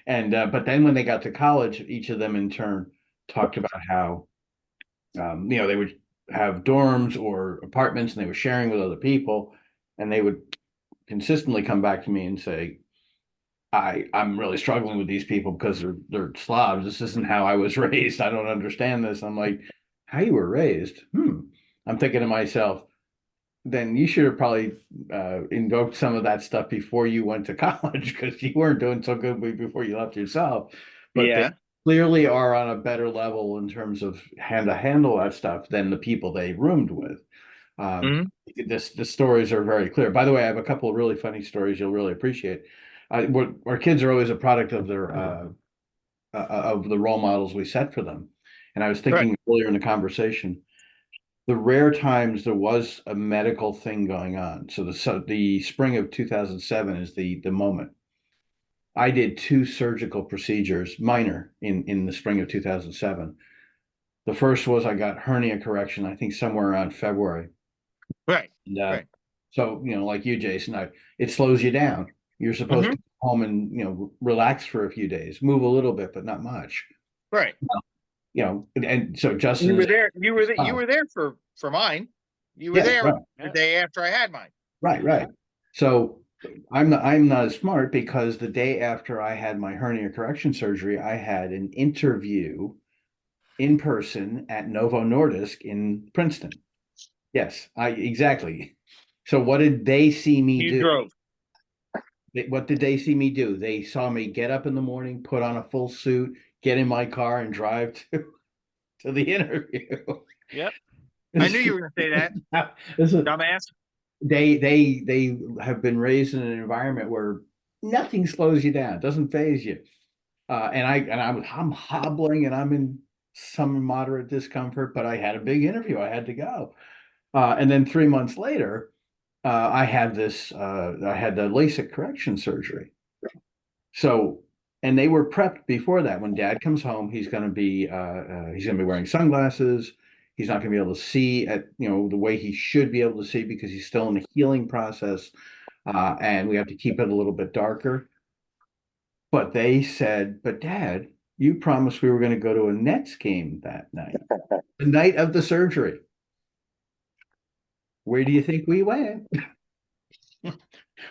And but then when they got to college, each of them in turn talked about how they would have dorms or apartments and they were sharing with other people, and they would consistently come back to me and say, I'm really struggling with these people because they're Slavs. This isn't how I was raised. I don't understand this. I'm like, how you were raised? I'm thinking to myself, then you should have probably invoked some of that stuff before you went to college, because you weren't doing so good before you left yourself. But they Yeah. clearly are on a better level in terms of to handle that stuff than the people they roomed with. Um, Mhm. the stories are very clear. By the way, I have a couple of really funny stories you'll really appreciate. Our kids are always a product of their of the role models we set for them. And I was Right. thinking earlier in the conversation, the rare times there was a medical thing going on. So the spring of 2007 is the moment. I did 2 surgical procedures, minor, in the spring of 2007. The first was I got hernia correction, I think somewhere around February. Right. And Right. so, like you, Jason, it slows you down. You're supposed Mhm. to go home and, relax for a few days, move a little bit, but not much. Right. And so Justin You is, were there. You were there. You oh, were there for mine. You were yeah, there right, the Yeah. day after I had mine. right. So I'm not as smart, because the day after I had my hernia correction surgery, I had an interview in person at Novo Nordisk in Princeton. Yes, exactly. So what did they see me You do? drove. What did they see me do? They saw me get up in the morning, put on a full suit, get in my car, and drive to the interview. Yep. I knew you were going to say that, This is dumbass. they have been raised in an environment where nothing slows you down, doesn't phase you. I'm hobbling and I'm in some moderate discomfort, but I had a big interview. I had to go. And then 3 months later, I had the LASIK correction surgery. So, and they were prepped before that. When Dad comes home, he's going to be wearing sunglasses. He's not going to be able to see at the way he should be able to see, because he's still in the healing process, and we have to keep it a little bit darker. But they said, "But Dad, you promised we were going to go to a Nets game that night, the night of the surgery. Where do you think we went?"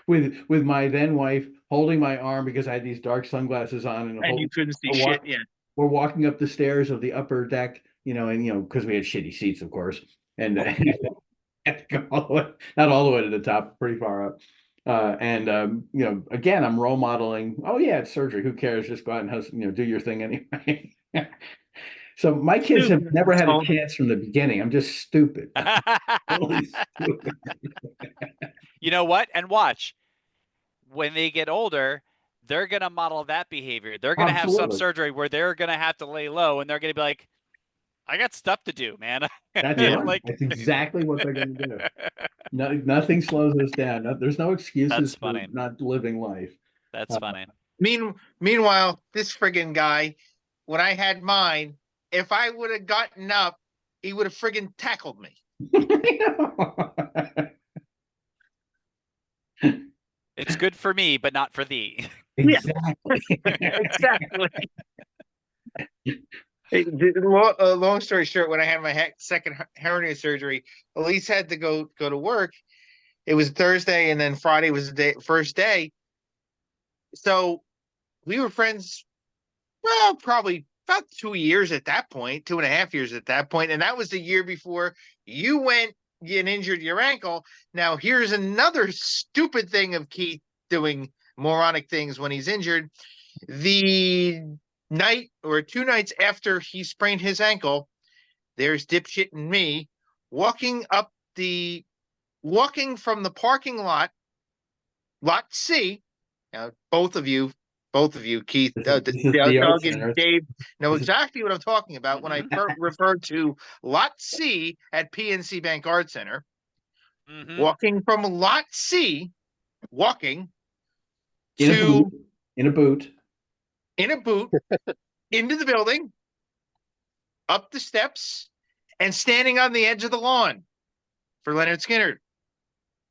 with my then wife holding my arm because I had these dark sunglasses on and And you couldn't see we're shit. walk- Yeah. we're walking up the stairs of the upper deck, because we had shitty seats, of course, and had to go all the way, not all the way to the top, pretty far up. Again, I'm role modeling. Oh yeah, it's surgery. Who cares? Just go out and do your thing anyway. So my kids have never had a chance from the beginning. I'm just stupid. Totally stupid. You know what? And watch, when they get older, they're gonna model that behavior. They're gonna have some Absolutely. surgery where they're gonna have to lay low, and they're gonna be like, "I got stuff to do, man." That's Yeah. right. Like, That's exactly what they're going to do. No, nothing slows us down. There's no excuses That's for funny. not living life. That's Uh, funny. Meanwhile, this friggin' guy, when I had mine, if I would have gotten up, he would have friggin' tackled me. It's good for me, but not for thee. Exactly. Exactly. Long story short, when I had my second hernia surgery, Elise had to go to work. It was Thursday, and then Friday was the first day. So we were friends, well, probably about 2 years at that point, 2.5 years at that point, and that was the year before you went and injured your ankle. Now here's another stupid thing of Keith doing moronic things when he's injured. The night or 2 nights after he sprained his ankle, there's dipshit and me walking from the parking lot C. Now, both of you, Keith, This is the art Doug, and center. Dave know This is- exactly what I'm talking about when I refer to Lot C at PNC Bank Art Center. Mhm. Walking from Lot C, walking in a to boot, in a boot. in a boot into the building, up the steps, and standing on the edge of the lawn for Leonard Skinner.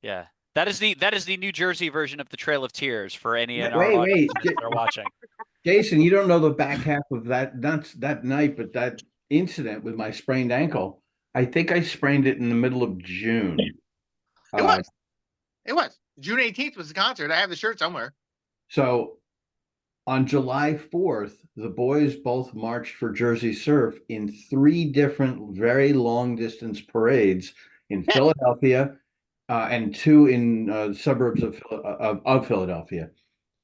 Yeah. That is the New Jersey version of the Trail of Tears for any in our Wait, audience that are watching. Jason, you don't know the back half of that, not that night, but that incident with my sprained ankle. I think I sprained it in the middle of June. It was. It was. June 18th was the concert. I have the shirt somewhere. So on July 4th, the boys both marched for Jersey Surf in 3 different very long distance parades in Philadelphia, and 2 in suburbs of Philadelphia.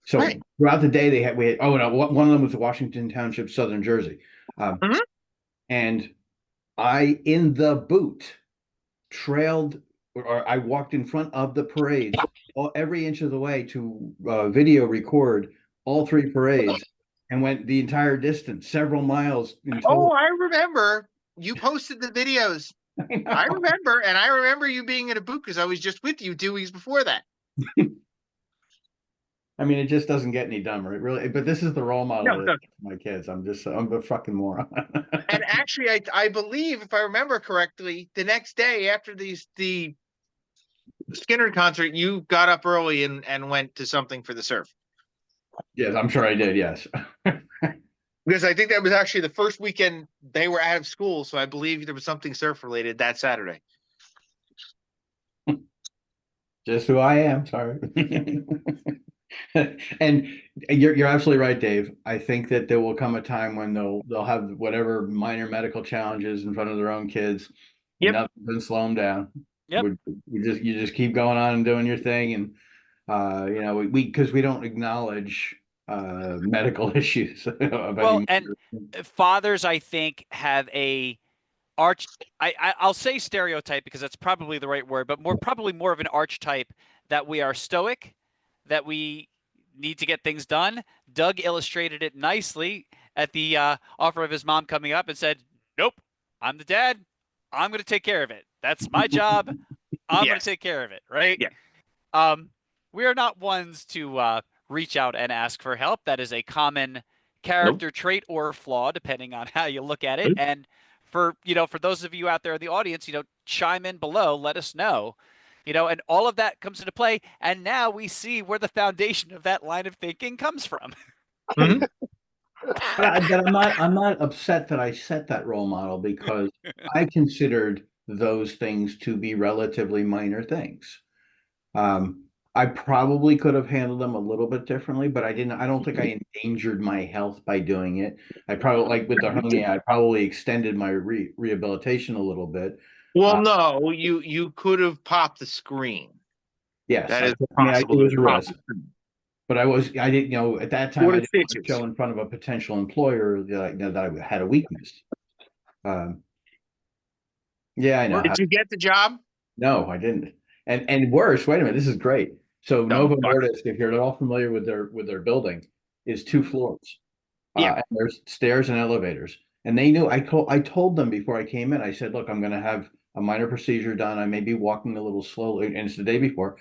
So Right. throughout the day, one of them was Washington Township, Southern Jersey. Mhm. And I, in the boot, I walked in front of the parades every inch of the way to video record all 3 parades, and went the entire distance, several miles in Oh, total. I remember. You posted the videos. I remember, and I remember you being in a boot because I was just with you 2 weeks before that. I mean, it just doesn't get any dumber. It really, but this is the role model No, of no. my kids. I'm a fucking moron. And actually, I believe, if I remember correctly, the next day after the Skinner concert, you got up early and went to something for the surf. Yes, I'm sure I did. Yes. Because I think that was actually the first weekend they were out of school, so I believe there was something surf related that Saturday. Just who I am. Sorry. And you're absolutely right, Dave. I think that there will come a time when they'll have whatever minor medical challenges in front of their own kids. Yep. Nothing can slow them down. Yep. You just keep going on and doing your thing, and because we don't acknowledge medical issues of Well, any and fathers, I think, have a I'll say stereotype because that's probably the right word, but probably more of an archetype that we are stoic, that we need to get things done. Doug illustrated it nicely at the offer of his mom coming up and said, "Nope, I'm the dad. I'm going to take care of it. That's my job. I'm going Yes. to take care of it." Right? Yeah. We are not ones to reach out and ask for help. That is a common character trait or flaw, depending on how you look at it. Nope. And for those of you out there in the audience, chime in below, let us know, and all of that comes into play. And now we see where the foundation of that line of thinking comes from. Mhm. But I'm not upset that I set that role model because I considered those things to be relatively minor things. I probably could have handled them a little bit differently, but I don't think I endangered my health by doing it. I probably, like with the hernia, I probably extended my rehabilitation a little bit. Well, no, you could have popped the screen. Yes, That is it possible. was a To pop risk, the screen. but I didn't, at that time, What I are didn't want to stitches? show in front of a potential employer that I had a weakness. Um, yeah, I know. Did you get the job? No, I didn't. And worse, wait a minute, this is great. So No. Novo Nordisk, if you're at all familiar with their building, is 2 floors. Yeah. And there's stairs and elevators. And they knew I told them before I came in, I said, look, I'm gonna have a minor procedure done. I may be walking a little slowly, and it's the day before.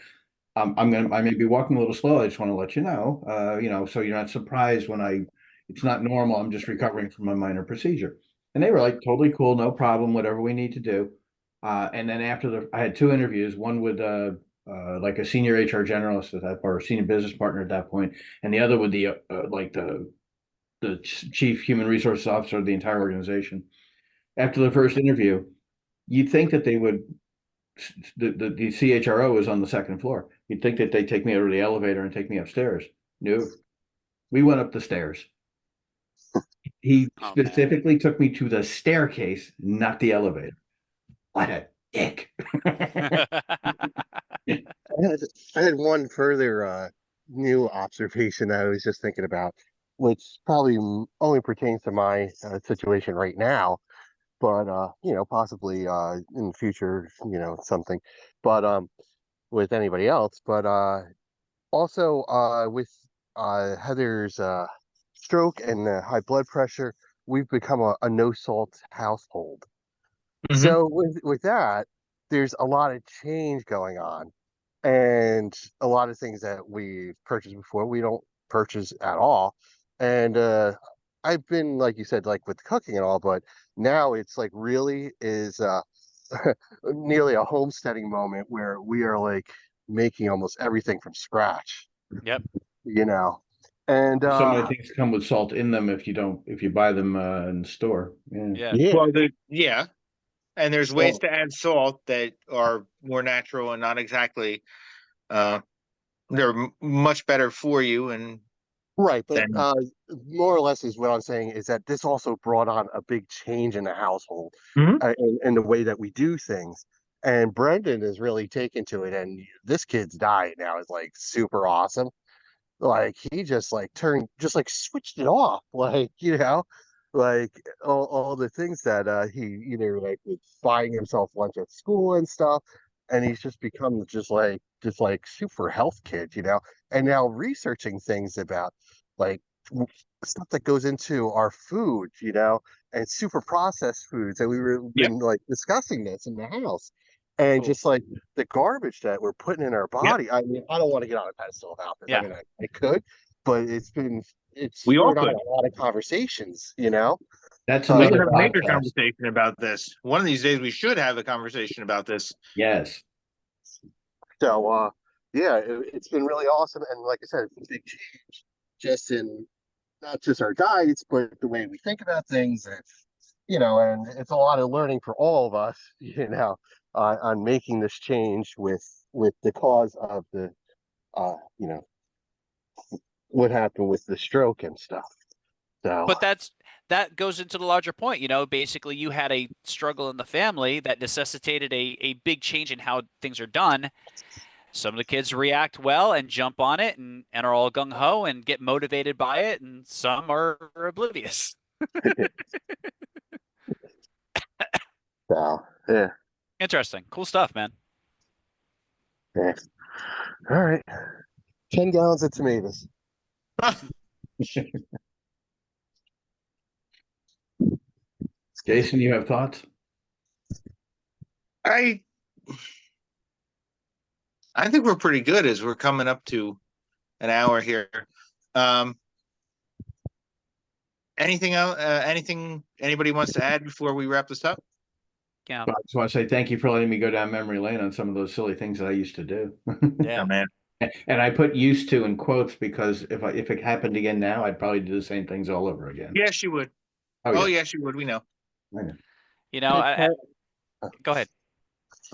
I may be walking a little slow. I just want to let you know, so you're not surprised when it's not normal. I'm just recovering from a minor procedure. And they were like, totally cool, no problem, whatever we need to do. And then I had 2 interviews, one with like a senior HR generalist at that, or senior business partner at that point, and the other with the chief human resources officer of the entire organization. After the first interview, you'd think that they would the CHRO is on the second floor. You'd think that they'd take me over to the elevator and take me upstairs. No, we went up the stairs. He Oh, man. specifically took me to the staircase, not the elevator. What a dick. I had one further new observation that I was just thinking about, which probably only pertains to my situation right now, but possibly in the future, something, but with anybody else, but also with Heather's stroke and high blood pressure, we've become a no salt household. Mhm. So with that, there's a lot of change going on, and a lot of things that we purchased before we don't purchase at all. And I've been, like you said, like with cooking and all, but now it's like really is nearly a homesteading moment where we are like making almost everything from scratch, Yep. you know. And So many things come with salt in them if you buy them in the store. Yeah. Yeah. yeah, Well, yeah, and there's ways so to add salt that are more natural and not exactly. Uh, they're much better for you, and right, but then more or less is what I'm saying is that this also brought on a big change in the household, Mhm. in the way that we do things. And Brendan is really taken to it, and this kid's diet now is like super awesome. Like he just like turned, just like switched it off, like like all the things that he either like was buying himself lunch at school and stuff, and he's just become just like super health kid, and now researching things about like w- stuff that goes into our food, and super processed foods, and we were Yep, been like discussing this in the house, and Cool. just like the garbage that we're putting in our yep. body. I mean, I don't want to get on a pedestal about this. I Yeah. mean, I could, but it's We all spurred on could. a lot of conversations. That's We Uh, could another have a major podcast. conversation about this. One of these days, we should have a conversation about this. Yes. so yeah, it's been really awesome, and like I said, it's a big change, just in not just our diets, but the way we think about things, and it's a lot of learning for all of us, on making this change with the cause of the uh, you know, what happened with the stroke and stuff. So But that goes into the larger point. Basically you had a struggle in the family that necessitated a big change in how things are done. Some of the kids react well and jump on it and are all gung ho and get motivated by it, and some are oblivious. yeah, Interesting. Cool stuff, man. yeah. All right. 10 gallons of tomatoes. Jason, you have thoughts? I I think we're pretty good as we're coming up to an hour here. Um, anything else? Anything anybody wants to add before we wrap this up? Yeah. I just want to say thank you for letting me go down memory lane on some of those silly things that I used to do. Yeah. Oh, man. And I put used to in quotes because if it happened again now, I'd probably do the same things all over again. Yes, you would. Oh, Oh, yeah. yes, you would. We know. I know. Go ahead.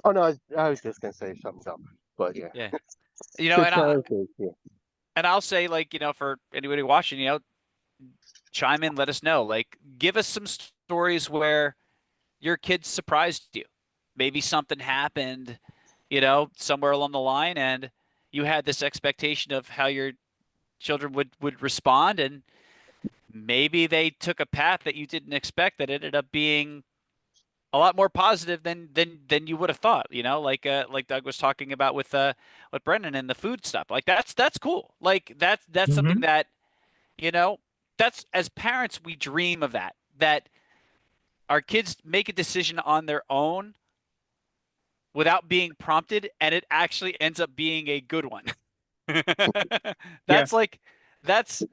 Oh no, I was just gonna say something else, but yeah. Yeah. You know, Good and childhood, yeah. I'll say, like, you know, for anybody watching, you know, chime in, let us know. Like, give us some stories where your kids surprised you. Maybe something happened, you know, somewhere along the line, and you had this expectation of how your children would respond, and maybe they took a path that you didn't expect that ended up being a lot more positive than you would have thought, you know, like Doug was talking about with Brendan and the food stuff. Like that's cool. Like that's something Mhm. that, you know, that's, as parents we dream of that our kids make a decision on their own without being prompted, and it actually ends up being a good one. Yeah. That's like that's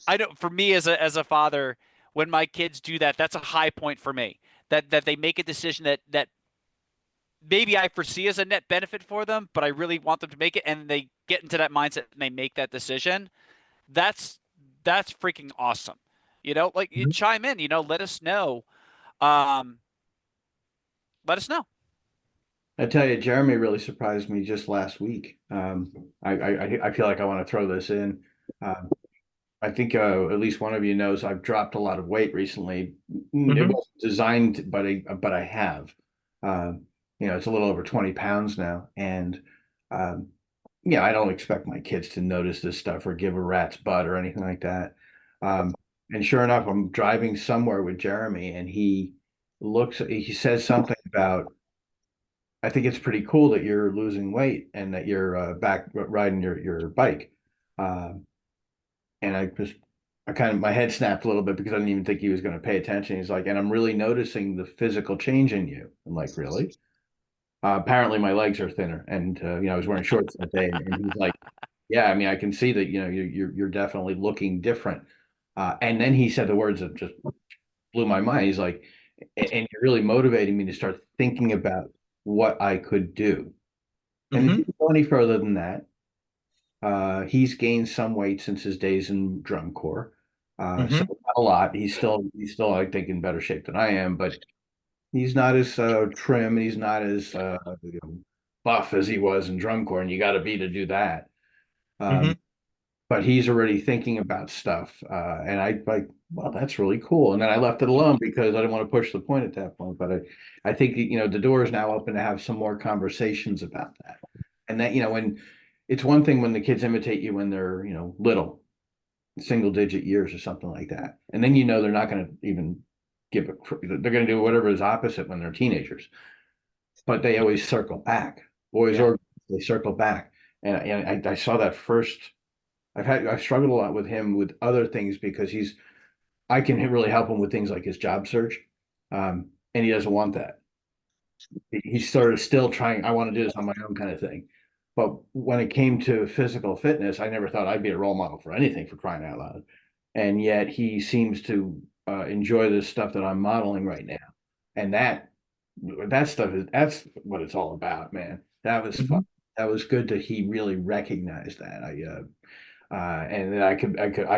I don't, for me as a father, when my kids do that, that's a high point for me. That they make a decision that maybe I foresee as a net benefit for them, but I really want them to make it, and they get into that mindset and they make that decision. That's that's freaking awesome. You know, like, you Mhm. chime in, you know, let us know. Um, let us know. I tell you, Jeremy really surprised me just last week. I feel like I want to throw this in. Um, I think at least one of you knows I've dropped a lot of weight recently. It Mhm. wasn't designed, but I have. Um, it's a little over 20 pounds now, and um, yeah, I don't expect my kids to notice this stuff or give a rat's butt or anything like that. And sure enough, I'm driving somewhere with Jeremy, and he says something about, I think it's pretty cool that you're losing weight and that you're back riding your bike. Um, and I kind of, my head snapped a little bit because I didn't even think he was going to pay attention. He's like, and I'm really noticing the physical change in you. I'm like, really? Apparently my legs are thinner, and I was wearing shorts that day, and he's like, yeah, I mean, I can see that, you're definitely looking different. And then he said the words that just blew my mind. He's like, and you're really motivating me to start thinking about what I could do. And it Mhm. didn't go any further than that. He's gained some weight since his days in drum corps. So Mhm. not a lot. He's still, I think, in better shape than I am, but he's not as trim. He's not as buff as he was in drum corps, and you got to be to do that. Um, Mhm. but he's already thinking about stuff, and I like, well, that's really cool. And then I left it alone because I didn't want to push the point at that point. But I think the door is now open to have some more conversations about that. And that, when it's one thing when the kids imitate you when they're little, single digit years or something like that, and then they're not going to even they're going to do whatever is opposite when they're teenagers. But they always circle back, boys Yeah. or girls, they circle back. And I saw that first. I've struggled a lot with him with other things because I can really help him with things like his job search, and he doesn't want that. He's sort of still trying. I want to do this on my own kind of thing. But when it came to physical fitness, I never thought I'd be a role model for anything, for crying out loud. And yet he seems to enjoy this stuff that I'm modeling right now, and that stuff that's what it's all about, man. That was fun. Mhm. That was good that he really recognized that. And then I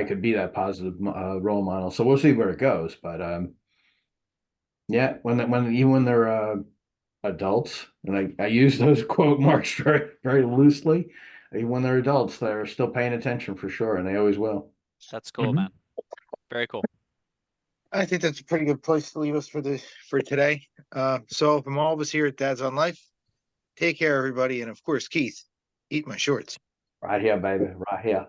could be that positive role model. So we'll see where it goes. But yeah, even when they're adults, and I use those quote marks very very loosely. Even when they're adults, they're still paying attention for sure, and they always will. That's cool, Mhm. man. Very cool. I think that's a pretty good place to leave us for today. So from all of us here at Dad's on Life, take care, everybody, and of course, Keith, eat my shorts. Right here, baby, right here.